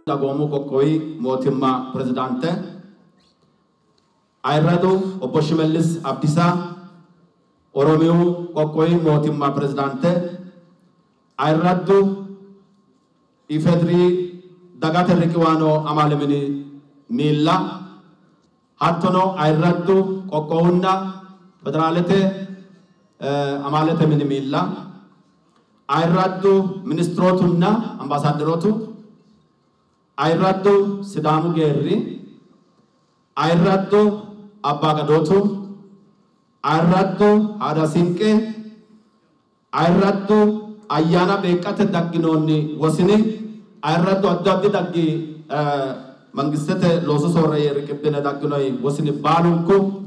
Dagomu Kokoi Motimma Presidente Ayradu Oposhimelis Abdisa Oromiu Kokoi Motimma Presidente Ayradu Ifedri Dagate Rikiwano Amalemini Milla Hattono Ayradu Kokounda Federalete Amalete Minimilla Ayradu Ministrotunna Ambassadorotu Ayradu Sidamu Gerri Ayradu Abagadotu Ayradu Adasinke Ayradu Ayana Bekate Daginoni Wasini Ayradu Adabdi Dagi Mangisete Loso Sore Rikipina Daginoi Wasini Balunku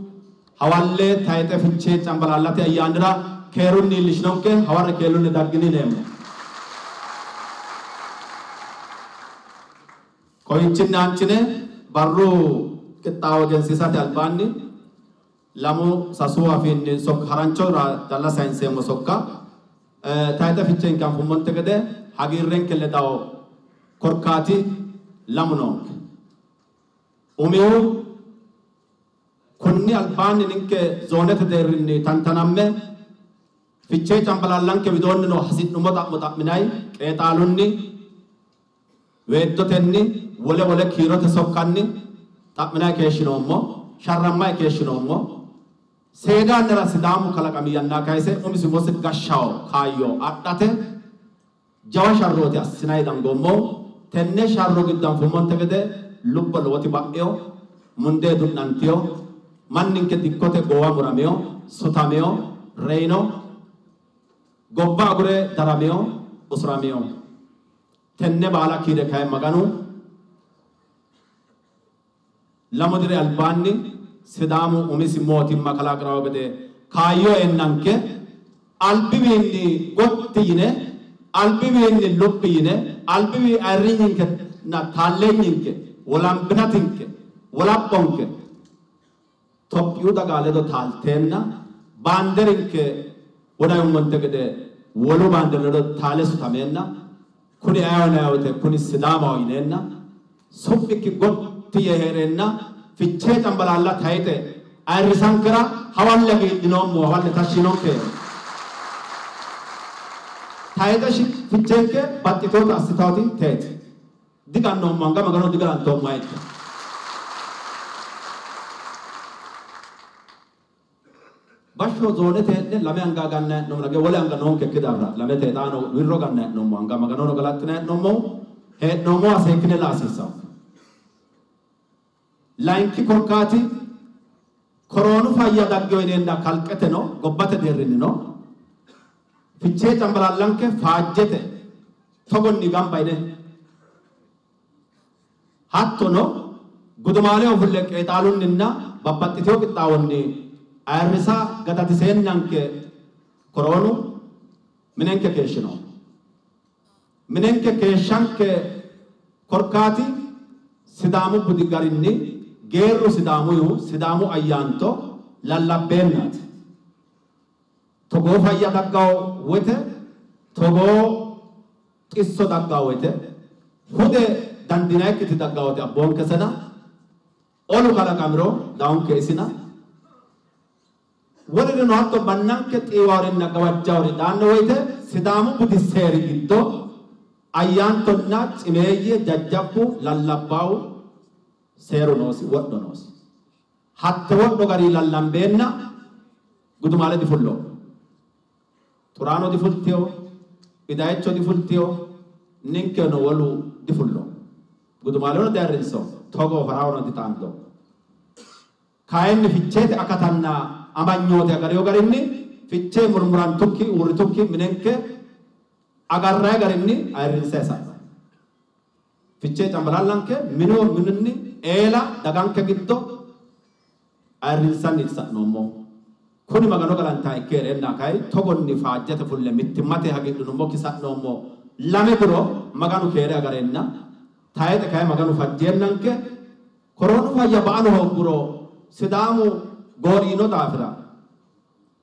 Hawalle Taite Finche Chambalate Ayandra Keruni Lishnonke Hawara Keluni Dagini name Koinchinanchine Barru Kitaw Gensisat Albani Lamu Sasua Fin Sok Harancho Dalla Science Mosoka Taita Fichen Camp Montegade Hagiren Keledao Korkati Lamunok Umiu Kunni Albani Ninke Zonet Derini Tantaname Fiche Champalalanke Vidono Hasit Numota Mutaminai Etalunni Vedotenni Wole Kirote Sokani Tapmina Keshinomo Sharamai Keshinomo Seda Nera Sidamu Kalakami and Nakaise Umisumos Gashao Kayo Atate Jawasha Rotia Sinaidan Gomo Tenne Sharrogidan for Montegade Lupa Loti Bakio Munde Dunantio Manninke Dikote Goa Murameo Sotameo Reino Gobagure Darameo Usrameo Tenne Bala Kide Kai Maganu Lamodire Albani Sidamu Umisimoti Makalagragade Kayo Enanke Albivini Gottine Albivini Lupine Albivi Arininke Nataleninke Wolambinatinke Wolaponke Top Yuda Galedo Taltenna Banderinke Wodayum Montegade Wolu Bandero Tales Tamena Kuni Ayonaote Kuni Sidama Inena Sopiki Gotti Herena Fiche Tambalala Taite Arisankara Hawalagi Dinomo Hawale Tashinoke Taita Ficheke Batitota Sitati Tate Digan no Manga Magano Digan Tom White Basho Zone Lamanga Gane no Nagawanga no Kidabra Lamete Dano Virogane no Manga Magano Galatine no more head no more Sekinela Sisa Lanki Korkati Coronu Faya Dagoinenda Calceteno Gobate de Renino Fiche Tambalalanke Fajete Togon Nigam by the Hattono Gudumale of Lake Etalun Nina Babatito Tawni Arisa Gatatisen Nanke Coronu Menenke Keshino Menenke Keshanke Korkati Sidamu Budigarini Geru Sidamu Ayanto Lalla Bernat Togo Faya Dagao Wete Togo Isso Dagao Wete Hude Dandinaki Dagao de Abonkasana Olukala Camro Down Kesina What did not to Bananket Ewa in Nagawajari Danawete Sidamu Budiseri Gito Ayanto Nats Imeji Jajapu Lallabau Seronos, what donos? Hatta what dogari Lambena Gudumale di Fullo Turano di Fultio Idaecho di Fultio Ninke no Walu di Fullo Gudumale there is so Togo Farao di Tanto Kain Fichete Akatanna Amagno de Agario Fiche Murmuran Tuki Urituki Minenke Agarra Garini Iron Sesa Fiche Tambalalanke Mino Minuni Ela Daganke Gitto Iron Itsa no more Kuni Maganogalantai Kere Nakai Togon Nifa Jetaful Mitimate Hagit no Mokisat no more Lamebro Maganu Kere Agarena Taita Kai Maganu Fajenanke Corona Yabano Buro Sidamu Gorino Dafra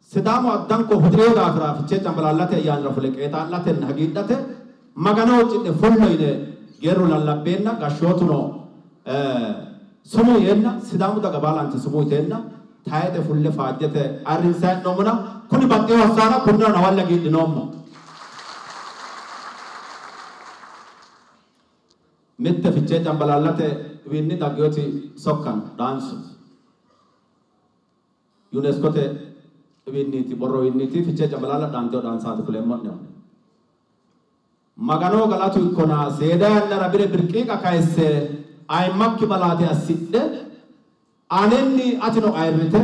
Sidamu Adanko Hudre Dafra Fiche Tambalate Yan Rafulek Eta Latin Hagidate Magano in the full geru lallabbenna gashotuno sumu yenna sidamu daga balanti sumu itenna taayete fulle faajjete arrinsa nomuna kuni baxxi wasana kunna nawalla gidinommo mette fiche jambalallate winni dagyoti sokkan dansu UNESCO te winni ti borro winni ti fiche jambalalla danto dansatu kulemmonne magano galatu ikona seda na rabire birqiqa kaisse ay makki balate asidde anenni atino ayrite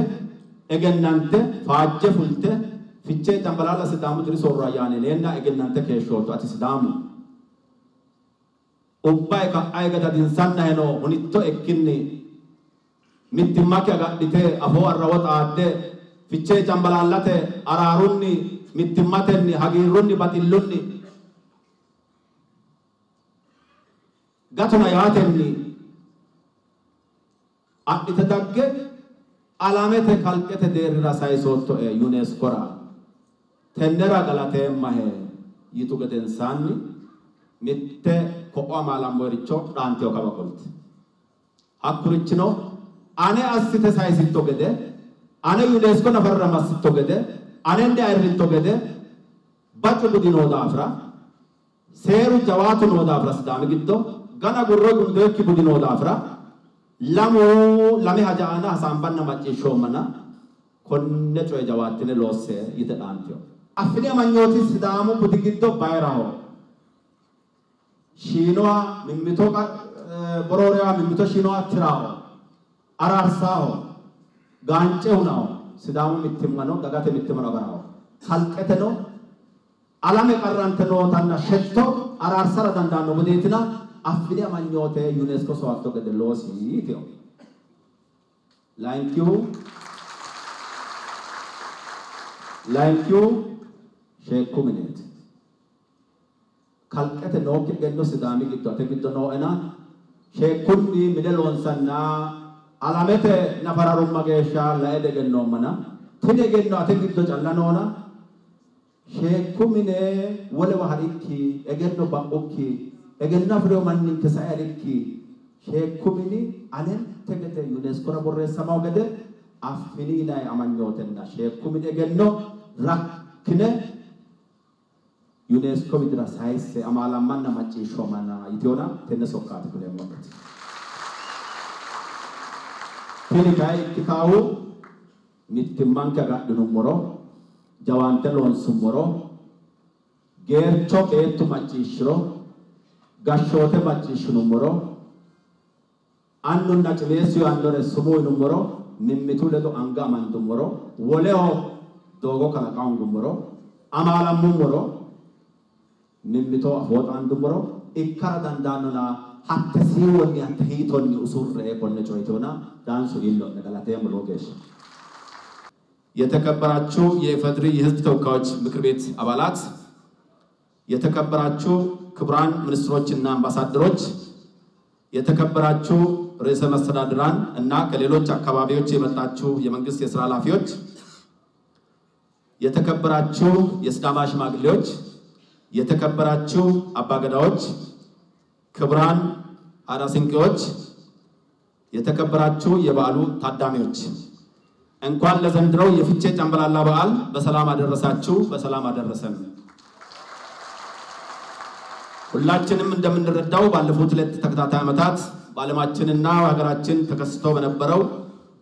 egennante faajje fulte fiche jambalalla sidamu diri sorra yaane nenna egennante keeshoto ati sidamu ubbay ka ay gada din sanna heno hunitto ekkinni mittimmake agadhite afo arrawat aadde fiche jambalallate ararunni mittimmatenni hagirunni batillunni gatuna yaatenni adhite dagge alamete kalqete deerira sayisotto e UNESCO ra tennera galateemmahe yitu gedensaanni mitte ko amalamoricho dhaanteo kaba qolti hakkurichino ane assite sayisitto gede ane UNESCO nafarra massitto gede anende ayritto gede baccu budino daafra seeru jawaatu no daafra sidaami giddo gana gurro gundekki budino daafra lame hajaana hasambanna macciishshoomana konne coye jawaattine loosse yite dhaanteo affini amanyooti sidaamu budi giddo bayraho shinoa mimmito bororewa mimmito shinoa tirao ararsaho gaanceunao sidamu mittimmano dagate mittimmano garao kalqeteno alame qarranteno tanna shetto ararsara dandaanno budeetina affini amanyote UNESCO soatto gede loosi teo thank you Sheikh Kuminete kalqete nooki genno sidaami giddo ate giddo noo'ena sheekkunni mine loonsanna alamete nafararumma geeshsha laede gennoomana tine genno ate giddo calla noona sheekku mine wolewa harikki egenno ba'ukki egenno afireo manninke sae harikki sheekku mini alente gede UNESCO ra borreessamaw gede affiniinay amanyootenna sheekku mini egenno rakkine UNESCO midra sayisse amalamanna macciishshoomana yitiona tenne sokkaati kuleemmoti tini kay kitaawu mittimmanke agadhinummoro jawante loonsummoro geercho beettu macciishshiro gashshoote macciishshinummoro annunna cileessiyo andore sumuyinummoro mimmitu ledo anga amandummoro woleho doogo kalaqaangummoro amaalammummoro mimmito afooxaandummoro ikkara dandaannona hatte siiwonni hatte hiitonni usurre konne coyitoona ዳንሱ ይሎነ ገላቴም ሎጌሽ የተከበራችሁ የኢፌዴሪ የሕዝብ ተወካዮች ምክር ቤት አባላት የተከበራችሁ ክቡራን ሚኒስትሮችና አምባሳደሮች የተከበራችሁ ርዕሰ መስተዳድራን እና ከሌሎች አካባቢዎች የመጣችሁ የመንግስት የሥራ ኃላፊዎች የተከበራችሁ የሲዳማ ሽማግሌዎች የተከበራችሁ አባገዳዎች ክቡራን አራሲንቄዎች የተከበራችሁ የበዓሉ ታዳሚዎች እንኳን ለዘንድሮው የፊቼ ጨምበላላ በዓል በሰላም አደረሳችሁ በሰላም አደረሰን ሁላችንም እንደምንረዳው ባለፉት ሁለት ተከታታይ ዓመታት በዓለማችንና በሀገራችን ተከስቶ በነበረው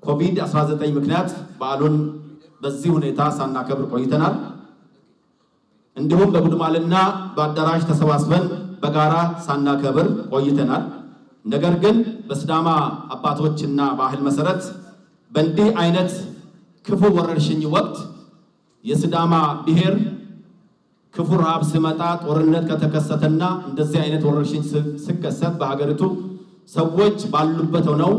ኮቪድ-19 ምክንያት በዓሉን በዚህ ሁኔታ ሳናከብር ቆይተናል እንዲሁም በጉድማልና በአዳራሽ ተሰባስበን በጋራ ሳናከብር ቆይተናል ነገር ግን በሲዳማ አባቶችና ባህል መሰረት በእንዲህ አይነት ክፉ ወረርሽኝ ወቅት የሲዳማ ብሔር ክፉ ረሃብ ሲመጣ ጦርነት ከተከሰተና እንደዚህ አይነት ወረርሽኝ ሲከሰት በሀገሪቱ ሰዎች ባሉበት ሆነው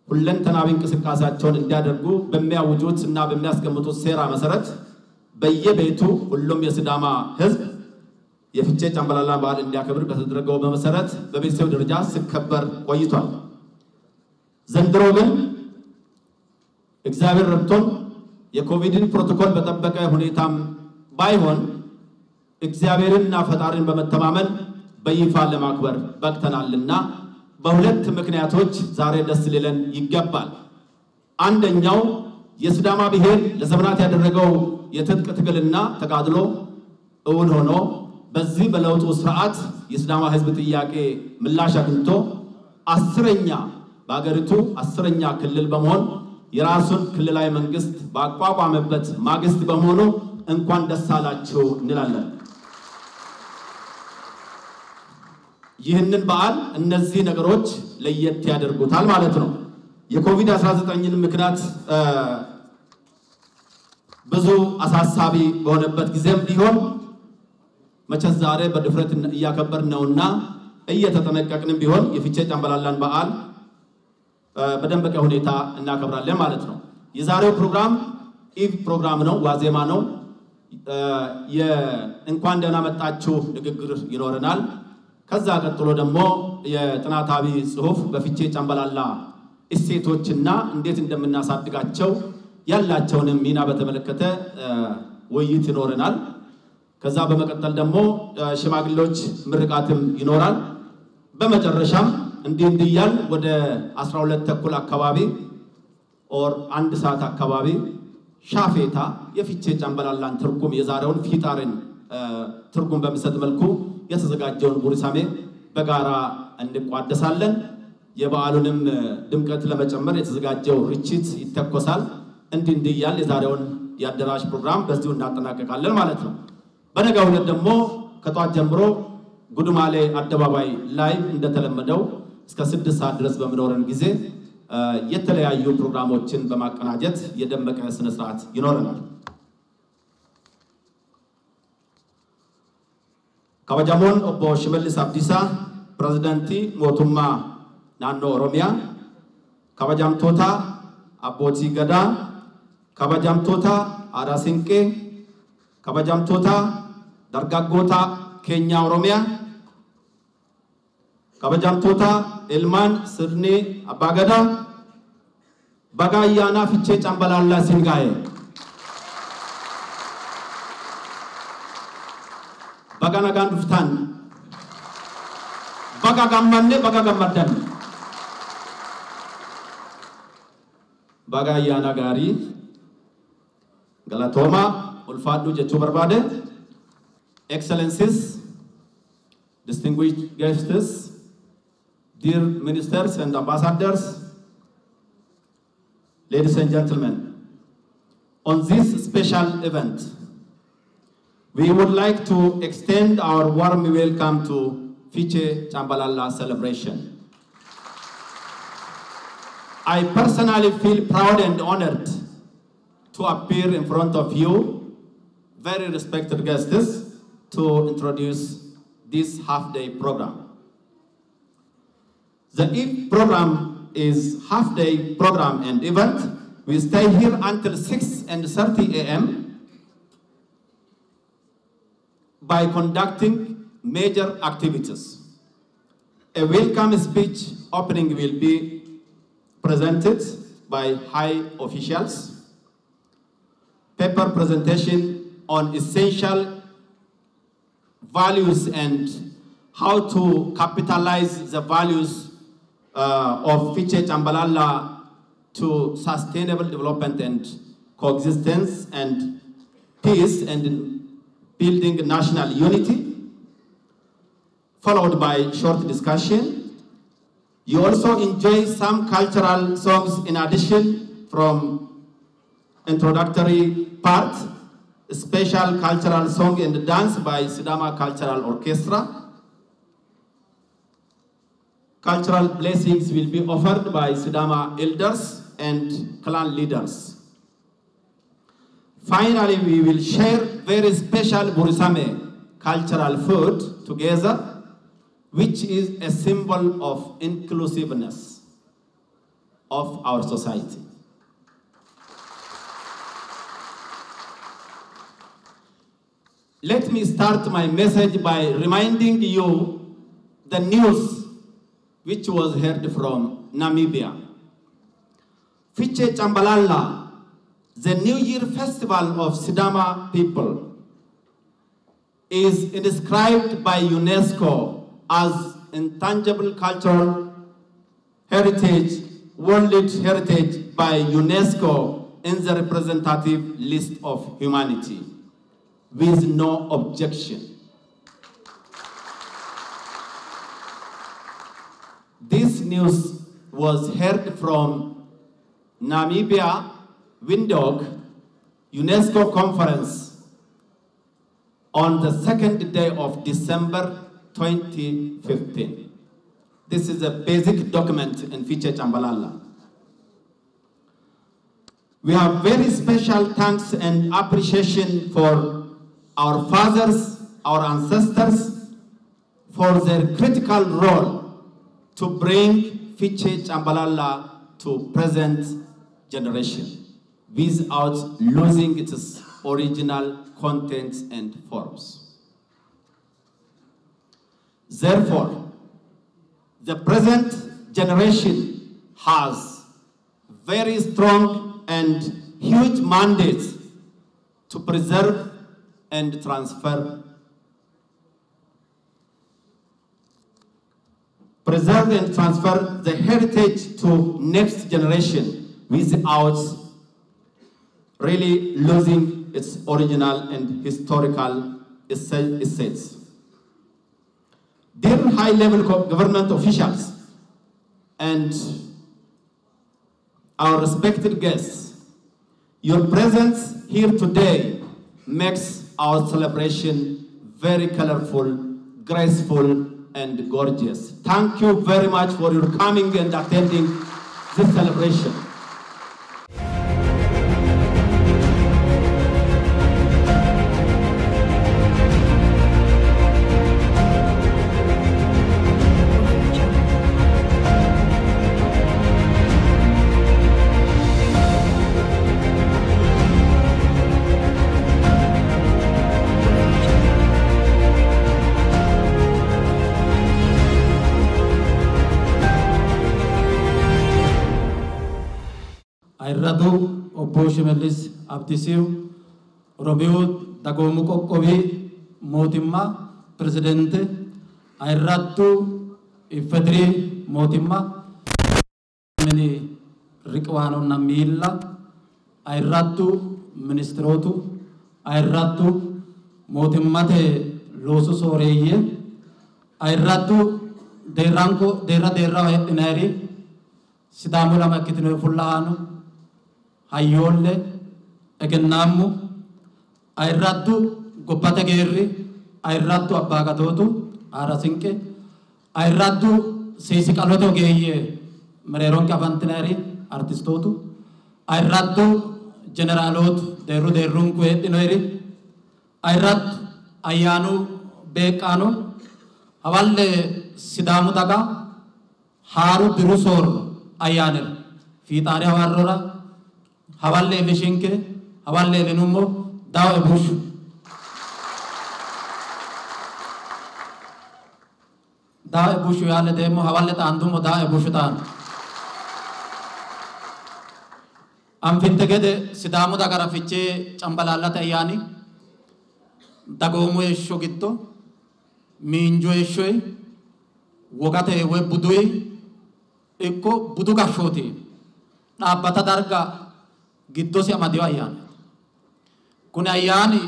ሁለንተናዊ እንቅስቃሴያቸውን እንዲያደርጉ በሚያውጁትና በሚያስቀምጡት ሴራ መሰረት በየቤቱ ሁሉም የሲዳማ ህዝብ የፊቼ ጨምበላላ በዓል እንዲያከብር በተደረገው በመሰረት በቤተሰብ ደረጃ ሲከበር ቆይቷል ዘንድሮ ግን እግዚአብሔር ረድቶን የኮቪድን ፕሮቶኮል በተጠበቀ ሁኔታም ባይሆን እግዚአብሔርና ፈጣሪን በመተማመን በይፋ ለማክበር በቅተናልና በሁለት ምክንያቶች ዛሬ ደስ ሊለን ይገባል። አንደኛው የሲዳማ ብሔር ለዘመናት ያደረገው የትጥቅ ትግልና ተጋድሎ እውን ሆኖ በዚህ በለውጡ ስርዓት የሲዳማ ህዝብ ጥያቄ ምላሽ አግኝቶ አስረኛ በአገሪቱ አስረኛ ክልል በመሆን የራሱን ክልላዊ መንግስት ባቋቋመበት ማግስት በመሆኑ እንኳን ደስ አላችሁ እንላለን። ይህንን በዓል እነዚህ ነገሮች ለየት ያደርጉታል ማለት ነው። የኮቪድ-19 ምክንያት ብዙ አሳሳቢ በሆነበት ጊዜም ቢሆን መቼስ ዛሬ በድፍረት እያከበርን ነውና እየተጠነቀቅንም ቢሆን የፊቼ ጫምባላላን በዓል በደንበኛ ሁኔታ እናከብራለን ማለት ነው። የዛሬው ፕሮግራም ኢቭ ፕሮግራም ነው፣ ዋዜማ ነው። የእንኳን ደህና መጣችሁ ንግግር ይኖረናል። ከዛ ቀጥሎ ደግሞ የጥናታዊ ጽሑፍ በፊቼ ጫምባላላ እሴቶችና እንዴት እንደምናሳድጋቸው ያላቸውን ሚና በተመለከተ ውይይት ይኖረናል። ከዛ በመቀጠል ደግሞ ሽማግሌዎች ምርቃትም ይኖራል። በመጨረሻም እንዲያል ወደ 12 ተኩል አካባቢ ኦር 1 ሰዓት አካባቢ ሻፌታ የፊቼ ጫምባላላን ትርጉም የዛሬውን ፊጣርን ትርጉም በሚሰጥ መልኩ የተዘጋጀውን ቡሪሳሜ በጋራ እንቋደሳለን። የበዓሉንም ድምቀት ለመጨመር የተዘጋጀው ርችት ይተኮሳል። እንዲያል የዛሬውን የአዳራሽ ፕሮግራም በዚሁ እናጠናቀቃለን ማለት ነው። በነጋው ዕለት ደግሞ ከጧት ጀምሮ ጉድማሌ አደባባይ ላይ እንደተለመደው እስከ 6 ሰዓት ድረስ በሚኖረን ጊዜ የተለያዩ ፕሮግራሞችን በማቀናጀት የደመቀ ስነ ስርዓት ይኖረናል። ካባጃሞን ኦቦ ሽመልስ አብዲሳ ፕሬዝዳንቲ ሞቱማ ናኖ ኦሮሚያ ካባጃምቶታ አቦቲ ገዳ ካባጃምቶታ አራሲንቄ ካባጃምቶታ ደርጋጎታ ኬኛ ኦሮሚያ ካባጃምቶታ ኤልማን ስርኔ አባገዳ በጋያና ፊቼ ጫምባላላ ሲንጋዬ በጋናጋን ዱፍታን በጋጋማኔ በጋጋማዳን በጋያና ጋሪ ገላቶማ ulfaadhu jechuu barbaade. Excellencies, distinguished guests, dear ministers and ambassadors, ladies and gentlemen, on this special event, we would like to extend our warm welcome to Fiche Cambalala celebration. I personally feel proud and honored to appear in front of you, very respected guests, to introduce this half-day program. The Eve program is half-day program and event. We stay here until 6:30 a.m. by conducting major activities. A welcome speech opening will be presented by high officials. Paper presentation on essential values and how to capitalize the values of Fiche Cambalala to sustainable development and coexistence and peace and building national unity, followed by short discussion. You also enjoy some cultural songs in addition from introductory part, special cultural song and dance by Sidama Cultural Orchestra. Cultural blessings will be offered by Sidama elders and clan leaders. Finally, we will share very special Burisame cultural food together, which is a symbol of inclusiveness of our society. Let me start my message by reminding you the news which was heard from Namibia. Fiche Cambalala, the New Year festival of Sidama people, is inscribed by UNESCO as intangible cultural heritage, World Heritage by UNESCO in the representative list of humanity with no objection. This news was heard from Namibia Windhoek UNESCO conference on the 2nd day of December 2015. This is a basic document in Fiche Chambalala. We have very special thanks and appreciation for our fathers, our ancestors, for their critical role to bring Fiche Chambalala to present generation without losing its original content and forms. Therefore, the present generation has very strong and huge mandates to preserve and transfer the heritage to next generation without really losing its original and historical essence. Dear high-level government officials and our respected guests, your presence here today makes our celebration very colorful, graceful, and gorgeous. Thank you very much for your coming and attending this celebration. Airratu Obbo Shimallis Abdisiu, Robiu Dagomu Qoqqobii Mootummaa Pirezidaantii, Airratu Iffatrii Mootummaa Mini Riqwaanonna Miilla, Airratu Ministirootu, Airratu Mootummate Loosu Sooreyyee, Airratu Deerra Hedhinaari, Sidaamu lama ikkitino fullaanu, Hayyolle, Egennaammu, Airrattu Gobbate Geerri, Airrattu Abbaa Gatootu, Aara Sinqe, Airrattu Seesiqaloota Ogeeyyee Mereeroon Qabantineeri, Artistootu, Airrattu Jeneraalootu Deerruun Kuweedhinoeri, Airrattu Ayyaanuu Beeqqaanuu, Hawalle Sidaamu Dagaa, Haaru Dirusoor Ayyaanir, Fiixaari Hawarrora, Hawalle Lishinke, Hawalle Linummo, Dao Ebushu. Dao Ebushu Yale Demo, Hawalle Tandumo, Dao Ebushu Tan. Amfintegede, Sidamu Dagara Fiche, Chambalala Tayani, Dagomu Shogito, Minjo Eshoy, Wogate Webudui, Eko Buduga Shoti, Nabata Darga. Giddo si amadiyo ayyaana. Kun ayyaani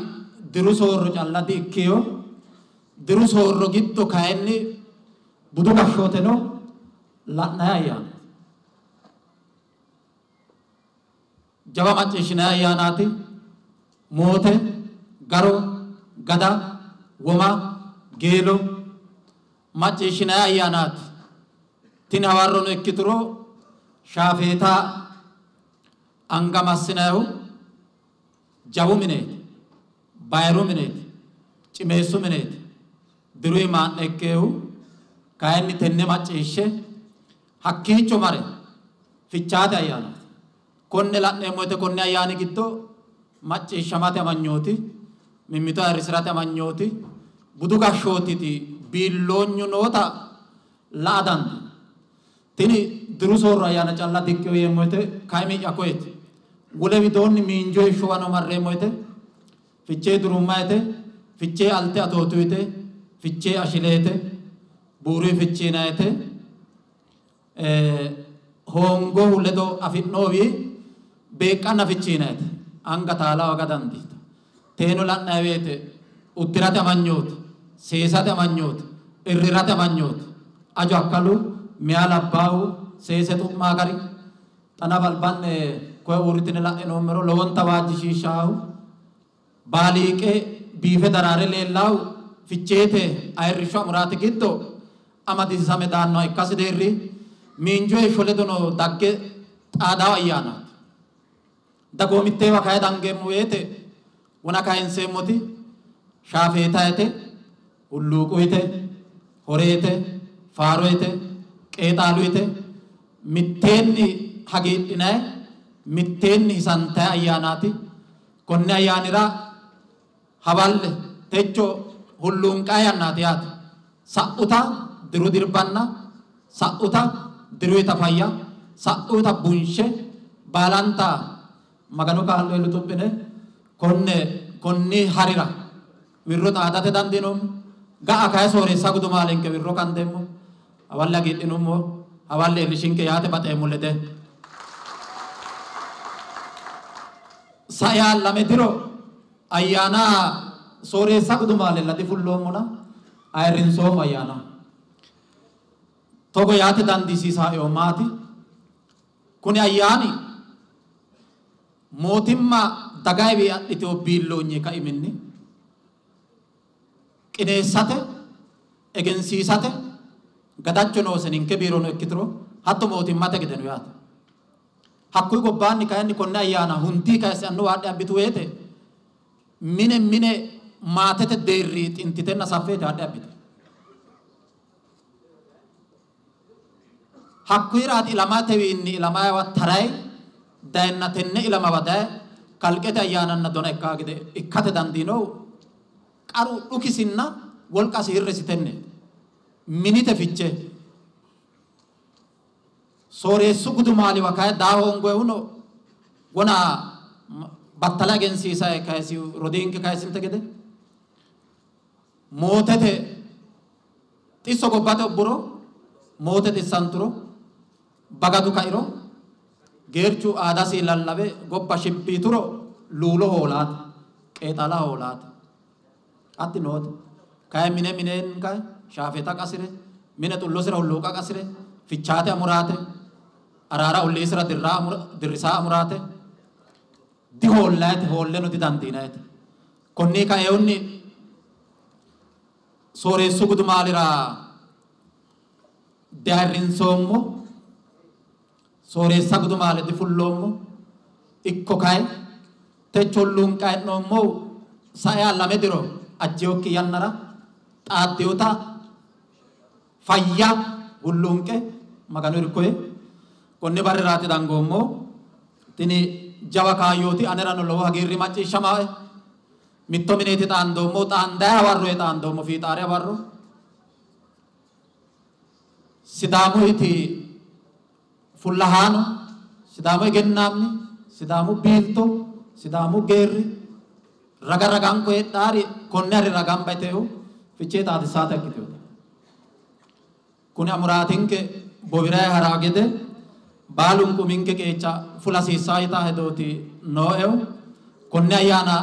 diru soorro callati ikkiyo, diru soorro giddo kayenni budu gashshooteno la'nay ayyaana. Jaba macciishshinay ayyaanaati, moote, garo, gada, woma, geelo, macciishshinay ayyaanaati. Tini hawarrono ikkituro shaafeetaa Angamassinahu, Jabu Minute, Bayru Minute, Chimesu Minute, Durima Nekeu, Kaini Tenemachishe, Hakicho Mare, Fichata Ayana, Konela Nemote Konya Yanikito, Machi Shamata Magnoti, Mimita Risrata Magnoti, Buduga Shotiti, Bilonyo Nota, Ladan, Tini Druso Rayana Challa Dikyo Yemote, Kaimi Yakoet. Gulevidonni minjo shuano marremoite, Fiche Durumate, Fiche Alte Atotuite, Fiche Ashilete, burii fichiinaayete hongo huledo afidnoowi beeqqanna fichiinaayete anga taalaa waga dandiita teenu la'naaweete uddirate amanyooti seesate amanyooti irrirate amanyooti ajo akkalu miyaa labbaahu seese xu'maa gari xana balbanne koye uurritine la'inoommero lowonta waajjishiishshaahu baaliiqe biife daraare leellaahu ficheete ayirrishsho amuraati giddo amadisiisame daannoha ikkasi deerri miinjoe sholedono dagge xaadaawa ayyaanaati dagoomitteewa kaye dangeemmo weete wona kayinseemmoti shaafeetayete hulluuquyite horeete faaroyite qeexaaluyite mitteenni hagiidhinaye mitteenni hisantaye ayyaanaati konne ayyaanira hawalle techo hulluunqaa yannaati yaate sa'uta diru dirbanna sa'uta diruyita fayya sa'uta bunshe baalanta maganu kaallo lutubbine konni harira wirro xaadate dandiinummo ga'a kaye sooressa gudumaalenke wirro kandeemmo hawalle hagiidhinummo hawalle iillishinke yaate baxeemmo lede saya lame diro ayyaana sooressa gudumaale ladi fulloommona ayirrinsoommo ayyaana togo yaate dandiisiisaa maati kuni ayyaani mootimma dagaywi adhiteo biilloonye kaiminni qineessate egensiisate gadacho noose ninke biirono ikkitiro hatto mootimmate gedeno yaate hakkuy gobbaanni kayinni konne ayyaana hundii kayse annu waadhe abbitu weete mine maatete deerri xintitenna saffeete waadhe abbite hakkuyiraati ilamatewiinni ilamayawa taray dayenna tenne ilama wadaye kalqete ayyaananna dona ikkaa gede ikkate dandiino qaru dhukisinna wolqasi hirresitenne minite fiche sooreessu gudumaaliwa kaye daahongoyhuno wona battala egensiisaye kayesi rodiinke kayesinte gede mootete xisso gobbate obburo moote xissanturo bagadu kairo geerchu aadasi lallabe gobba shibbiituro luulo hoolaate qeexala hoolaate atti noote kaye mineen kaye shaafeeta qasire mine xullosira hulluuqa qasire fichaate amuraate araara ulliisira dirrisaa amuraate di hoollayete hoolle nuti dandiinayete konnii kaeunni sooreessu gudumaalira daayirrinsoommo sooressa gudumaale di fulloommo ikko kaye techolluunqayi'noommo sae allame diro ajjeokki yannara xaaddeyota fayya hulluunqe maganu irkoye konne barriraati dangoommo tini jawa kaayyooti anerano lowo hagiirri macciishshamae mitto mineeti xaandoommo xaandaye hawarroe xaandoommo fiixaare hawarro sidaamuyiti fullahaano sidaamu egennaammi sidaamu biilto sidaamu geerri raga raganko heedhaari konne hari ragan bayteehu fichee xaadissaata ikkiteyote kuni amuraatinke bowiraye haraa gede baalunku minke qeecha fulasiissaa yitaa hedooti noo'ehu konne ayyaana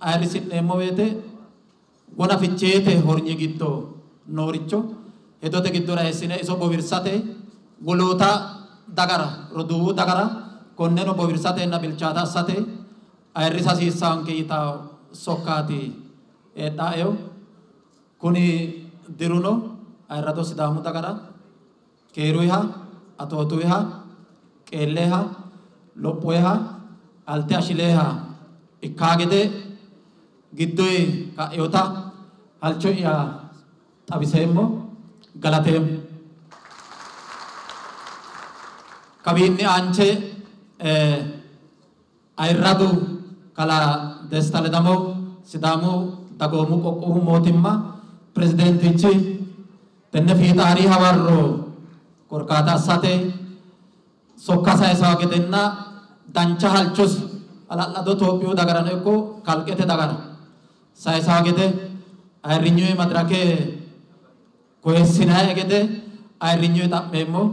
ayirrisi'neemmo woyte wona ficheete hornyi giddo nooricho hedote giddora eessine iso bowirsate woloota dagara roduu dagara konneno bowirsatenna bilchaata assate ayirrisa hasiissaanke yitaa sokkaati eedhaa'ehu kuni diruno ayirrado sidaamu dagara keeruyiha atootuyiha qeelleeha lophoyiha alte ashileeha ikkaa gede giddoyi ka'yota halcho'ya xawiseemmo galateemmo kawiinni aanche ayirradu kala desta ledamo sidaamu dagoomu qoqqowu mootimma pirezideentichi tenne fiixaarii hawarro korkaata assate sokka sayisawa gedenna dancha halchosi hala'lado Itoophiyuu dagarano ikko kalqete dagara sayisawa gede ayirrinyuyi madirake koessinaa egede ayrinyoo tapheemmoo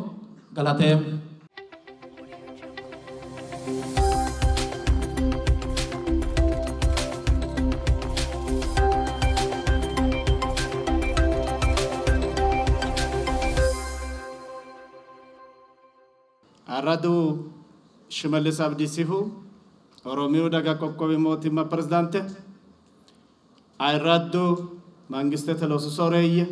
galateem. Aradu Shimallis Abdisihu Oromiyo daga kokkobi mootummaa pirezidaante Ayraddu mangiste telosu sooreyye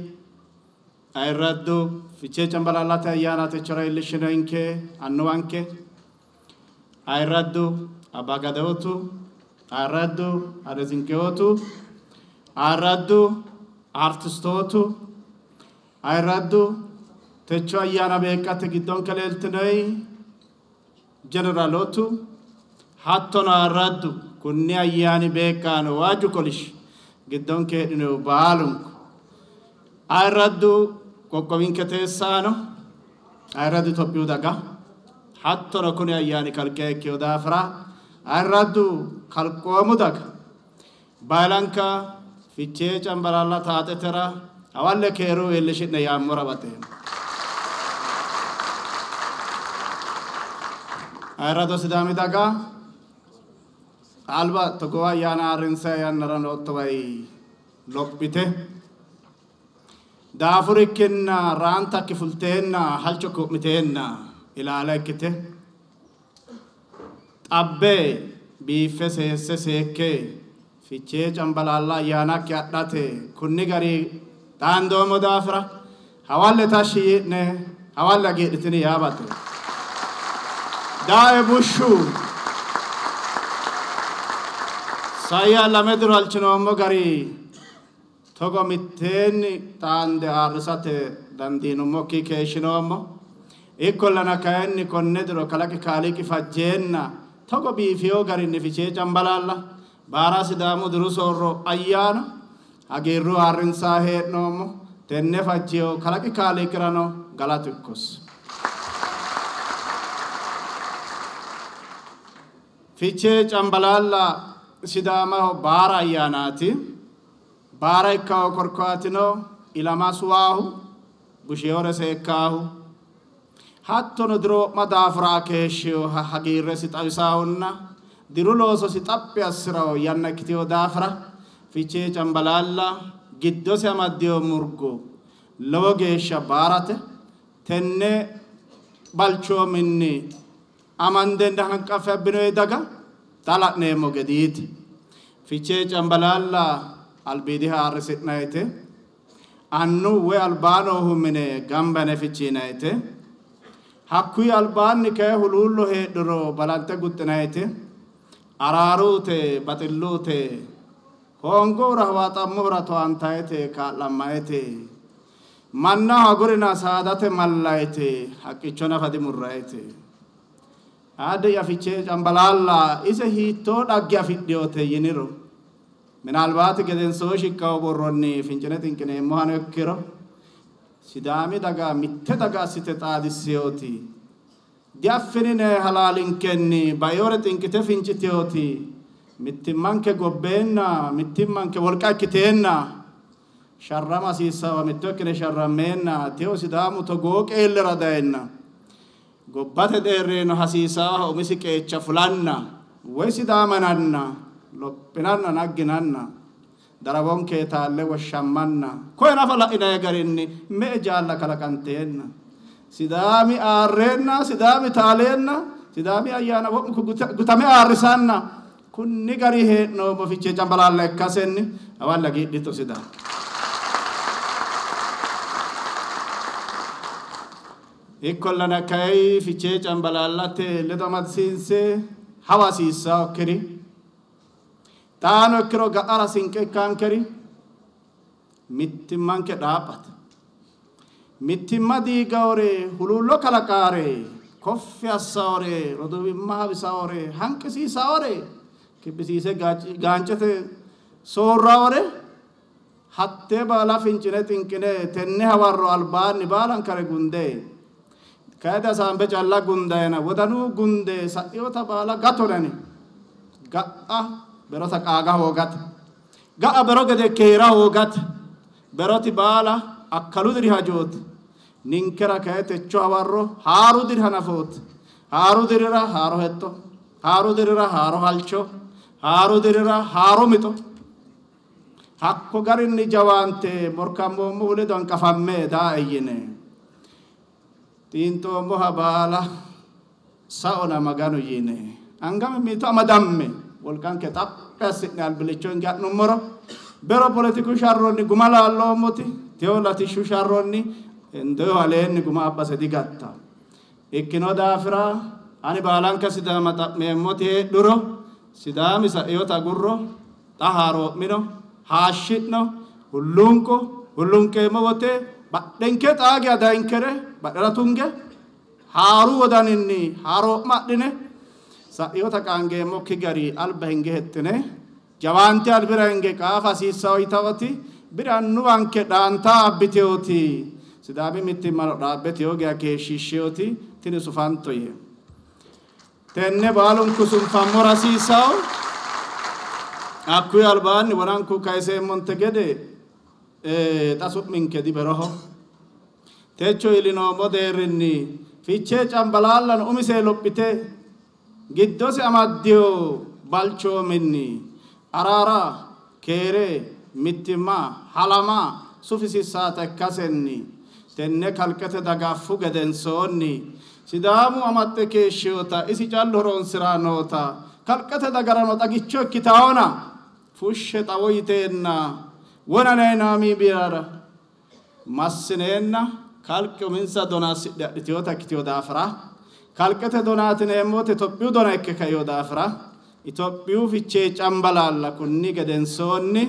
Ayraddu fichee cambalaalate ayyaanate chora illishineenke annuwanke Ayraddu abagadeotu Ayraddu adezinkeotu Ayraddu artistootu Ayraddu techo ayyaana beekate giddon kaleeltinay generalotu hattono Ayraddu kunni ayyaani beekaano waaju kolish giddon keedhino baalunku Ayraddu kokkowinke teessaano Ayraddu Itophiyu daga hattono kuni ayyaani kalqeekkiyo daafira Ayraddu kalqoomu daga baalanka fichee cambalaalla taatetera awalle keeruu weellishinne yaammora bateen Ayraddu Sidaami daga alba togowa ayyaana arrinsa ayyaanara noottoway lophite daafurikkinna raanta kifulteenna halcho ku'miteenna ilaala ikkite xabbee biiffe seesse seekke fichee cambalaalla ayyaanakki adhate kunni garii dhaandoomo daafira hawalle tashshi yi'ne hawalle hagiidhitini yaabate daa'e bushshu sayya lameduru halchinoommo garii togo mitteenni taande arrisate dandiinummokki keeshshinoommo ikkollana kayinni konne diro kalaqi kaaliqi fajjeenna togo biifiyoo garinni fichee cambalaalla baara sidaamu diru soorro ayyaana hagiirru arrinsaa hee'noommo tenne fajjiyoo kalaqi kaaliqirano galatu ikkos fichee cambalaalla sidaamaho baara ayyaanaati baara ikkawo korkoatino ilama suwaahu busheore seekkaahu hattono diroo'ma daafuraa keeshshiyo hagiirresi xawisaahunna diru loososi xaphi assirawo yanna ikkitiyo daafira fichee cambalaalla giddosi amaddiyo murgo lowo geeshsha baarate tenne balchoominni amandende hanqafe abbinoyi daga tala'neemmo gediiti fichee cambalaalla albiidiha arrisi'nayite annu woy albaanoohu mine gambane fichiinayite hakkuyi albaanni kaye huluullo heedhuro balante guxxinayite araaruute baxilluute hoongoora hawaaxammoora to'antayite kaa'lammayite mannaho agurina saadate mallayite haqqicho nafadi murrayite Ade ya fichee cambalaalla ise hiittoo dhagge afidhiyote yiniro minaalbaati gedensoo shikkawo borronni fincine xinqineemmo hano ikkiro sidaami daga mitte daga assite xaadissiyooti diaffinine halaalinkenni bayore xinqite fincitiyooti mittimmanke gobbeenna mittimmanke wolqa ikkiteenna sharrama hasiissawa mitto ikkine sharrammeenna teyo sidaamu togoo qeellera dayenna gobbate deerreeno hasiisawa umisi qeecha fulanna woy sidaamananna lophinanna nagginanna darabonke taalle woshshammanna koye nafa la'inaye garinni me'e jaalla kalaqanteenna sidaami aarreenna sidaami taaleenna sidaami ayyaana wo'muku gutame aarrisanna kunni gari hee'noommo fichee cambalaalla ikkasenni awalla giidhito sidaami ikkollana kayi fichee cambalaallate ledo amadisiinse hawasiissaa okkiri taano ikkiro ga'ara sinqe ikkaankeri mittimmanke dhaaphate mittimma diigawore huluullo kalaqaare koffi assawore roduwimma habisawore hanqisiisawore kibbisiise gaancete soorrawore hattee baala fincine xinqine tenne hawarro albaanni baalankare gundee kayda saambe calla gundayna wodanuu gunde sa'iyota baala gatolani ga'a berota qaaga hoogate ga'a bero gede keera hoogate beroti baala akkalu diri hajoot ninkera kayete cho hawarro haaru diri hanafoot haaru dirira haaru hetto haaru dirira haaru halcho haaru dirira haaru mito hakko garinni jawante morkammo muule don kafamme daayine tinto mo habala saona maganu yine angame mito amadamme volkan ke tappasne albilicho ngat numero bero politiku sharronni gumala allomoti teolati sharronni endo alenni guma abbase digatta ikkino dafira ani balanka sidama tammemoti duro sidami sa yota gurro taharo mino hashitno hullunke mowote baddenke taagi adainkere badara tunge haru wodaninni haro maddine sa yota kange mokki gari alba hinge hettene jawanti albira hinge kafa sisa itawati birannu anke danta abiteoti sidami mitti maro dabbeteo ge ke shisheoti tini sufantoye tenne balun kusum famora sisao akku albani waranku kaise montegede tasut minke di beroho techo ilino moderni fiche cambalallan umise loppite giddose amaddio balcho minni arara kere mittima halama sufisi sata kasenni tenne kalkete daga fugedensonni sidamu amatte keshiota isi callo ronsiranota kalkete dagarano dagicho kitaona fushshe tawoyitenna wonanayna mi birara massinenna kalke minsa donasidde aditiyota kitiyo dafra kalkete donatine mote toppiu dona ikke kayo dafra itoppiu fiche cambalalla kunni gedensonni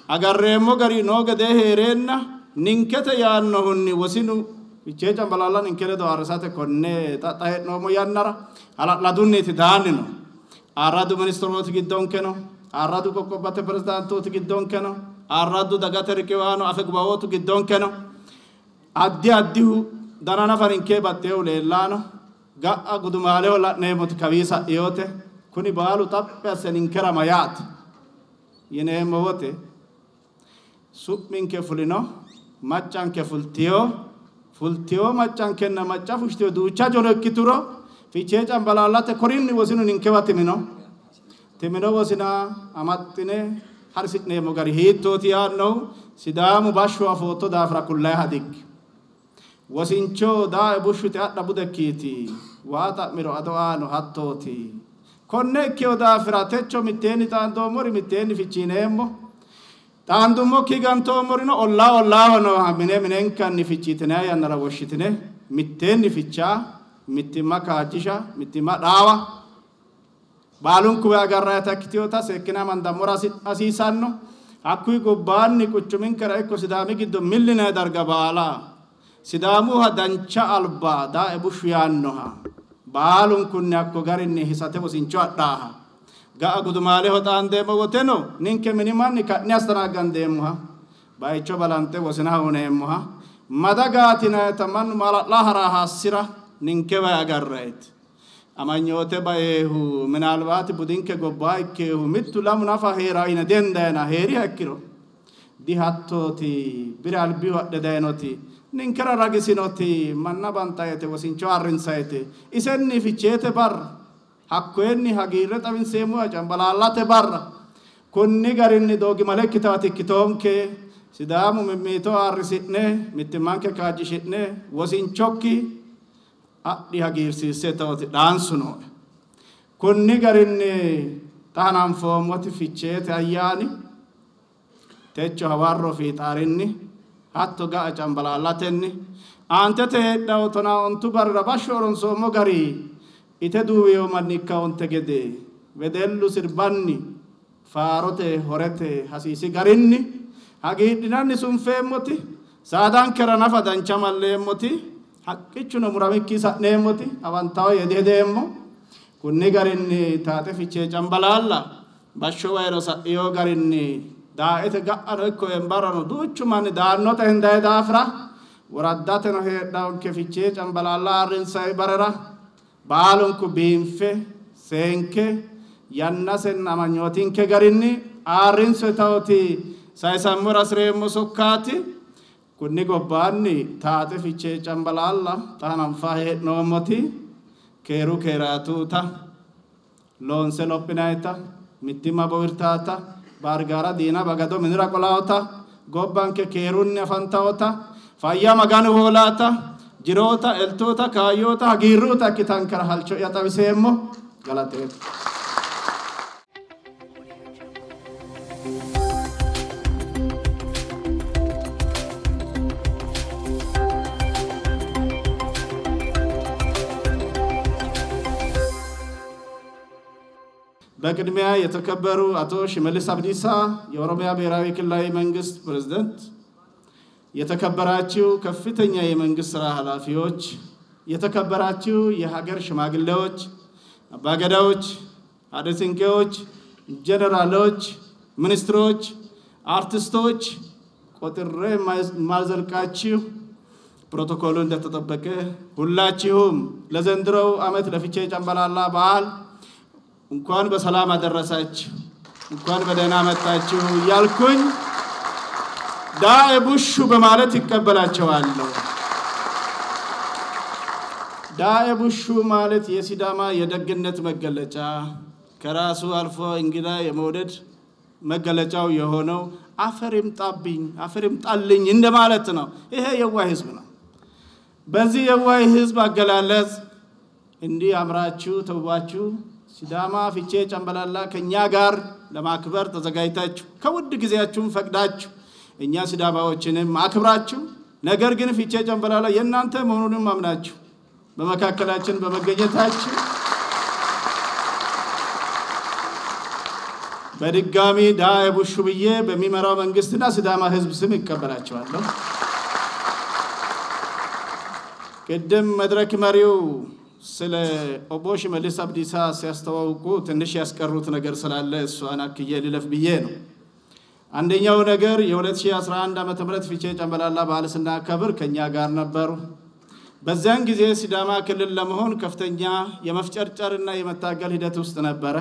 agarremo gari no gede herenna ninkete yaanno hunni wosinu fiche cambalalla ninkele do arsate konne tahetno mo yannara ala ladunni tidanino aradu ministroti giddonkeno aradu kokkobate presidentoti giddonkeno aradu dagate rikiwano afegbawotu giddonkeno addi addihu danana farinke batteu leellano ga'a gudumaleho la'neemoti kawisa iyote kuni baalu tappe aseninkera mayat yineemmo wote su'minke fulino maccanke fultiyo maccankenna macca fushtiyo duucha jono ikkituro fiche cambalallate korinni wosinu ninkewa timino wosina amattine harsi'neemmo gari hiittooti yaannohu sidaamu bashshuwa footto daafira kullayi hadik wosincho daa'e bushshute adha budekkiiti waa xa'miro ado aano hattooti konne ikkeyo daafira techo mitteenni xaandoommori mitteenni fichiineemmo xaandummokki gantoommorino ollaahono minenkanni fichiitine yannara woshshitine mitteenni fichaa mittimma kaajjisha mittimma dhaawa baalunku agarrayata ikkitiyota seekkina mandammora hasiisanno hakkuyi gobbaanni quchuminkera ikko sidaami giddo milline darga baala sidaamuha dancha alba daa'e bushshu yaannoha baalunkunni akko garinni hisate wosincho adhaaha ga'a gudumaaleho xaandeemmo woteno ninke minimanni ka'ni astanaaggandeemmoha bayicho balante wosinaha uneemmoha madagaatinayta mannu mala'la haraa haassira ninkewa agarrayte amanyoote bayehu minaalbaati budinke gobbaa ikkeehu mittu lamu nafa heeraayina dendayna heeriha ikkiro dihattooti biri albihu adhe daynoti ninkera ragisinoti manna bantayete wosincho arrinsayete isenni ficheete barra hakkoenni hagiirre xawinseemmoha cambalallate barra konni garinni doogi malekkitawati ikkitoonke sidaamu mimmiito arrisi'ne mittimmanke kaajjishi'ne wosinchokki adhi hagiirsiisse tawoti dhaansunoe konni garinni tahananfoommoti ficheete ayyaani techo hawarro fiixaarinni hatto ga'a cambalallatenni aantete heedhawo tona ontu barra bashsho horonsoommo gari ite duuwiyo manni ikka onte gede wedellu sirbanni faarote horete hasiisi garinni hagiidhinanni sunfeemmoti saadankera nafa dancha malleemmoti haqqichuno muramikki sa'neemmoti awantawo yedeedeemmo kunni garinni taate fichee cambalalla bashsho wayro sa'iyoo garinni daa'ete ga'ano ikko embarano duuchu manni daannota hindaye daafira woraddateno heedhaonke fichee cambalalla arrinsayi barera baalunku biinfe seenke yannasen amanyootinke garinni arrinsoy tawoti sayisammora sireemmo sokkaati kunni gobbaanni taate fichee cambalaalla taanaan faahee noommoti keeru keeraatuuta loonse lophinaayta mittima bowirtaata baargaara diina bagado minira qolaawta gobbaan kee keerunni afantaawta fayyaa magaanu hoolaata jiroota eltoota kaayyoota hagiirruuta akkitaan kara halchoo yaxabiseemmo galateet. በቅድሚያ የተከበሩ አቶ ሽመልስ አብዲሳ የኦሮሚያ ብሔራዊ ክልላዊ መንግስት ፕሬዝዳንት፣ የተከበራችሁ ከፍተኛ የመንግስት ስራ ኃላፊዎች፣ የተከበራችሁ የሀገር ሽማግሌዎች፣ አባገዳዎች፣ አደስንቄዎች፣ ጀነራሎች፣ ሚኒስትሮች፣ አርቲስቶች፣ ቆጥሬ ማዘልቃችሁ ፕሮቶኮሉ እንደተጠበቀ ሁላችሁም ለዘንድሮው ዓመት ለፊቼ ጨምበላላ በዓል እንኳን በሰላም አደረሳችሁ እንኳን በደህና መጣችሁ ያልኩኝ ዳኤ ቡሹ በማለት ይቀበላቸዋለሁ። ዳኤ ቡሹ ማለት የሲዳማ የደግነት መገለጫ ከራሱ አልፎ እንግዳ የመውደድ መገለጫው የሆነው አፈር ይምጣልኝ እንደማለት ነው። ይሄ የዋህ ህዝብ ነው። በዚህ የዋህ ህዝብ አገላለጽ እንዲህ አምራችሁ ተውባችሁ ሲዳማ ፊቼ ጨምበላላ ከኛ ጋር ለማክበር ተዘጋጅታችሁ ከውድ ጊዜያችሁን ፈቅዳችሁ እኛ ሲዳማዎችንም አክብራችሁ ነገር ግን ፊቼ ጨምበላላ የናንተ መሆኑንም አምናችሁ በመካከላችን በመገኘታችሁ በድጋሚ ዳኤ ቡሹ ብዬ በሚመራው መንግስትና ሲዳማ ህዝብ ስም ይቀበላችኋለሁ። ቅድም መድረክ መሪው ስለ ኦቦ ሽመልስ አብዲሳ ሲያስተዋውቁ ትንሽ ያስቀሩት ነገር ስላለ እሷን አክዬ ልለፍ ብዬ ነው። አንደኛው ነገር የ2011 ዓመተ ምህረት ፊቼ ጨምበላላ በዓል ስናከብር ከኛ ጋር ነበሩ። በዛን ጊዜ ሲዳማ ክልል ለመሆን ከፍተኛ የመፍጨርጨርና የመታገል ሂደት ውስጥ ነበረ።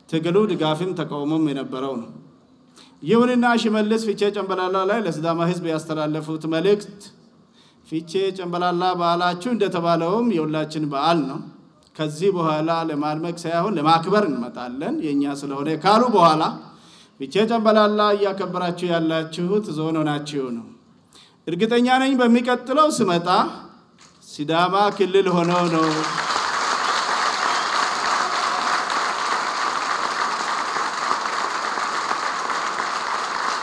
ትግሉ ድጋፍም ተቃውሞም የነበረው ነው። ይሁንና ሽመልስ ፊቼ ጨምበላላ ላይ ለሲዳማ ህዝብ ያስተላለፉት መልእክት ፊቼ ጨምበላላ በዓላችሁ እንደተባለውም የሁላችን በዓል ነው። ከዚህ በኋላ ለማድመቅ ሳይሆን ለማክበር እንመጣለን የኛ ስለሆነ ካሉ በኋላ ፊቼ ጨምበላላ ያከበራችሁ ያላችሁት ዞን ሆናችሁ ነው። እርግጠኛ ነኝ በሚቀጥለው ስመጣ ሲዳማ ክልል ሆኖ ነው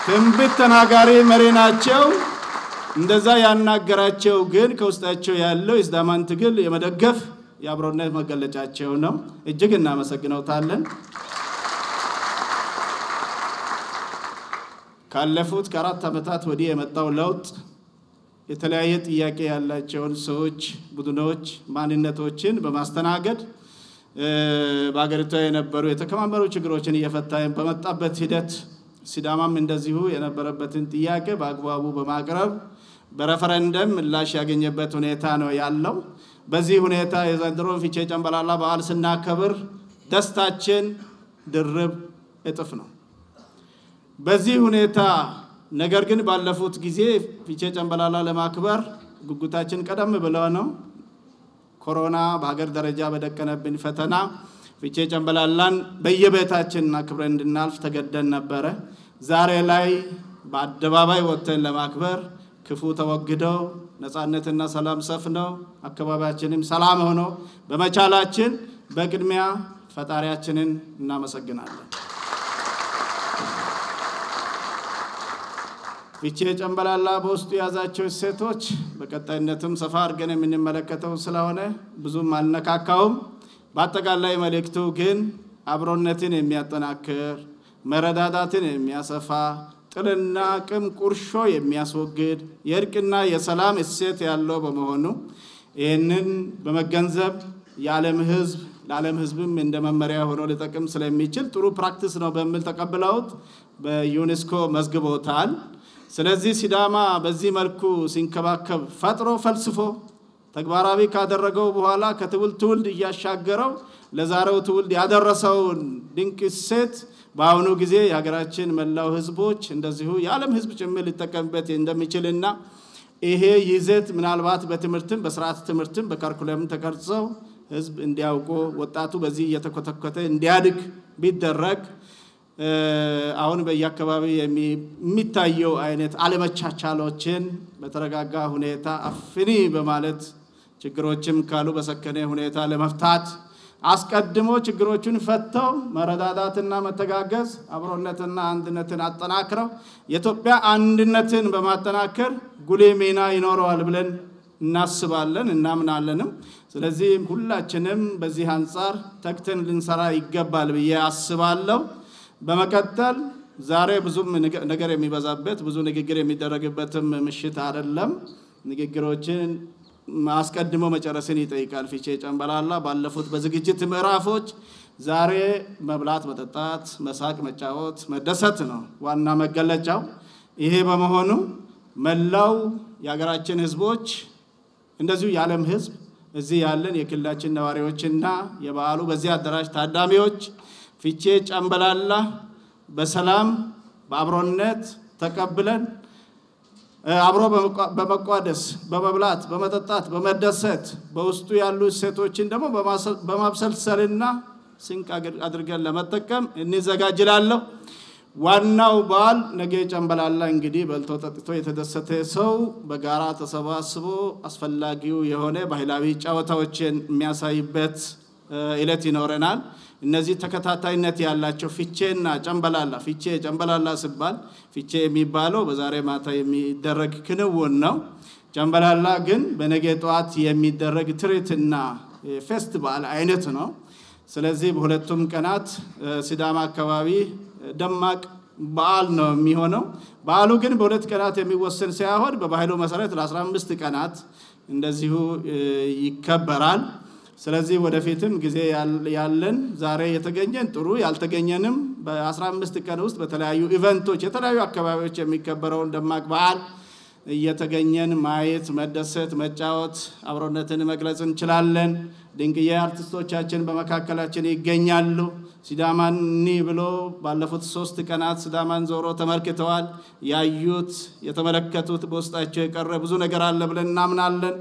ትንቢት ተናጋሪ መሪ ናቸው። እንደዛ ያናገራቸው ግን ከውስጣቸው ያለው የሲዳማን ትግል የመደገፍ የአብሮነት መገለጫቸው ነው። እጅግ እናመሰግናለን። ካለፉት ከአራት ዓመታት ወዲህ የመጣው ለውጥ የተለያየ ጥያቄ ያላቸውን ሰዎች፣ ቡድኖች፣ ማንነቶችን በማስተናገድ በአገሪቷ የነበሩ የተከማመሩ ችግሮችን እየፈታ በመጣበት ሂደት ሲዳማም እንደዚሁ የነበረበትን ጥያቄ በአግባቡ በማቅረብ በሬፈረንደም ምላሽ ያገኘበት ሁኔታ ነው ያለው። በዚህ ሁኔታ የዘንድሮ ፊቼ ጨምበላላ በዓል ስናከብር ደስታችን ድርብ እጥፍ ነው። በዚህ ሁኔታ ነገር ግን ባለፉት ጊዜ ፊቼ ጨምበላላ ለማክበር ጉጉታችን ቀደም ብለው ነው ኮሮና በሀገር ደረጃ በደቀነብን ፈተና ፊቼ ጨምበላላን በየቤታችን አክብረን እንድናልፍ ተገደን ነበር። ዛሬ ላይ በአደባባይ ወጥተን ለማክበር ክፉ ተወግደው ነፃነትና ሰላም ሰፍነው አካባቢያችንም ሰላም ሆኖ በመቻላችን በቅድሚያ ፈጣሪያችንን እናመሰግናለን። ፊቼ ጨምበላላ በውስጡ ያዛቸው ሴቶች በቀጣይነትም ሰፋ አድርገን የምንመለከተው ስለሆነ ብዙም አልነካካውም። በአጠቃላይ መልእክቱ ግን አብሮነትን የሚያጠናክር መረዳዳትን የሚያሰፋ ጥልና ቅም ቁርሾ የሚያስወግድ የእርቅና የሰላም እሴት ያለው በመሆኑ ይህንን በመገንዘብ የዓለም ህዝብም እንደ መመሪያ ሆኖ ሊጠቅም ስለሚችል ጥሩ ፕራክቲስ ነው በሚል ተቀብለውት በዩኔስኮ መዝግቦታል። ስለዚህ ሲዳማ በዚህ መልኩ ሲንከባከብ ፈጥሮ ፈልስፎ ተግባራዊ ካደረገው በኋላ ከትውልድ እያሻገረው ለዛሬው ትውልድ ያደረሰውን ድንቅ እሴት በአሁኑ ጊዜ የሀገራችን መላው ህዝቦች እንደዚሁ የዓለም ህዝብ ጭምር ሊጠቀምበት እንደሚችልና ይሄ ይዘት ምናልባት በትምህርትም በስርዓተ ትምህርትም በካሪኩለም ተቀርጸው ህዝብ እንዲያውቁ ወጣቱ በዚህ እየተኮተኮተ እንዲያድግ ቢደረግ አሁን በየአካባቢው የሚታየው አይነት አለመቻቻሎችን በተረጋጋ ሁኔታ አፍኒ በማለት ችግሮችም ካሉ በሰከነ ሁኔታ ለመፍታት አስቀድሞ ችግሮቹን ፈተው መረዳዳትና መተጋገዝ አብሮነትና አንድነትን አጠናክረው የኢትዮጵያ አንድነትን በማጠናከር ጉልህ ሚና ይኖረዋል ብለን እናስባለን እናምናለንም። ስለዚህ ሁላችንም በዚህ አንፃር ተግተን ልንሰራ ይገባል ብዬ አስባለሁ። በመቀጠል ዛሬ ብዙም ነገር የሚበዛበት ብዙ ንግግር የሚደረግበትም ምሽት አይደለም። ንግግሮችን አስቀድሞ መጨረስን ይጠይቃል። ፊቼ ጨምበላላ ባለፉት በዝግጅት ምዕራፎች ዛሬ መብላት መጠጣት መሳቅ መጫወት መደሰት ነው ዋና መገለጫው። ይሄ በመሆኑ መላው የሀገራችን ህዝቦች እንደዚሁ የዓለም ህዝብ እዚህ ያለን የክልላችን ነዋሪዎችና የበዓሉ በዚህ አዳራሽ ታዳሚዎች ፊቼ ጨምበላላ በሰላም በአብሮነት ተቀብለን አብሮ በመቋደስ በመብላት በመጠጣት በመደሰት በውስጡ ያሉ ሴቶችን ደግሞ በማብሰልሰልና ስንቅ አድርገን ለመጠቀም እንዘጋጅላለሁ። ዋናው በዓል ነገ ጨምበላላ እንግዲህ በልቶ ጠጥቶ የተደሰተ ሰው በጋራ ተሰባስቦ አስፈላጊው የሆነ ባህላዊ ጨዋታዎችን የሚያሳይበት ዕለት ይኖረናል። እነዚህ ተከታታይነት ያላቸው ፊቼና ጨምበላላ ፊቼ ጨምበላላ ሲባል ፊቼ የሚባለው በዛሬ ማታ የሚደረግ ክንውን ነው። ጨምበላላ ግን በነገ ጧት የሚደረግ ትርኢትና ፌስቲቫል አይነት ነው። ስለዚህ በሁለቱም ቀናት ሲዳማ አካባቢ ደማቅ በዓል ነው የሚሆነው። በዓሉ ግን በሁለት ቀናት የሚወሰን ሳይሆን በባህሉ መሰረት ለ15 ቀናት እንደዚሁ ይከበራል። ስለዚህ ወደፊትም ጊዜ ያለን ዛሬ የተገኘን ጥሩ ያልተገኘንም በ15 ቀን ውስጥ በተለያዩ ኢቨንቶች የተለያዩ አካባቢዎች የሚከበረውን ደማቅ በዓል እየተገኘን ማየት መደሰት መጫወት አብሮነትን መግለጽ እንችላለን። ድንቅዬ አርቲስቶቻችን በመካከላችን ይገኛሉ። ሲዳማኒ ብሎ ባለፉት 3 ቀናት ሲዳማን ዞሮ ተመልክተዋል። ያዩት የተመለከቱት በውስጣቸው የቀረ ብዙ ነገር አለ ብለን እናምናለን።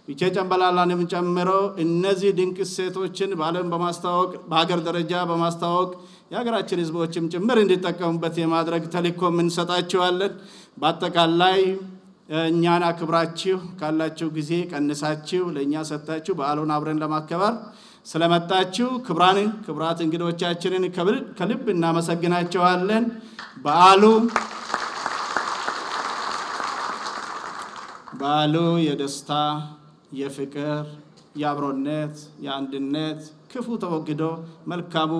ፊቼ ጨምበላላንም ጨምሮ እነዚህ ድንቅ ሴቶችን በዓለም በማስተዋወቅ በሀገር ደረጃ በማስተዋወቅ የሀገራችን ህዝቦችም ጭምር እንዲጠቀሙበት የማድረግ ተልዕኮም እንሰጣቸዋለን። በአጠቃላይ እኛን አክብራችሁ ካላችሁ ጊዜ ቀንሳችሁ ለኛ ሰጣችሁ በዓሉን አብረን ለማከበር ስለመጣችሁ ክብራት እንግዶቻችንን ከልብ እናመሰግናቸዋለን። በዓሉ የደስታ የፍቅር የአብሮነት የአንድነት ክፉ ተወግዶ መልካሙ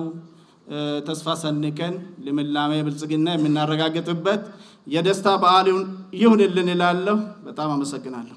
ተስፋ ሰንቀን ለምላሜ ብልጽግና የምናረጋግጥበት የደስታ በዓል ይሁንልን እላለሁ። በጣም አመሰግናለሁ።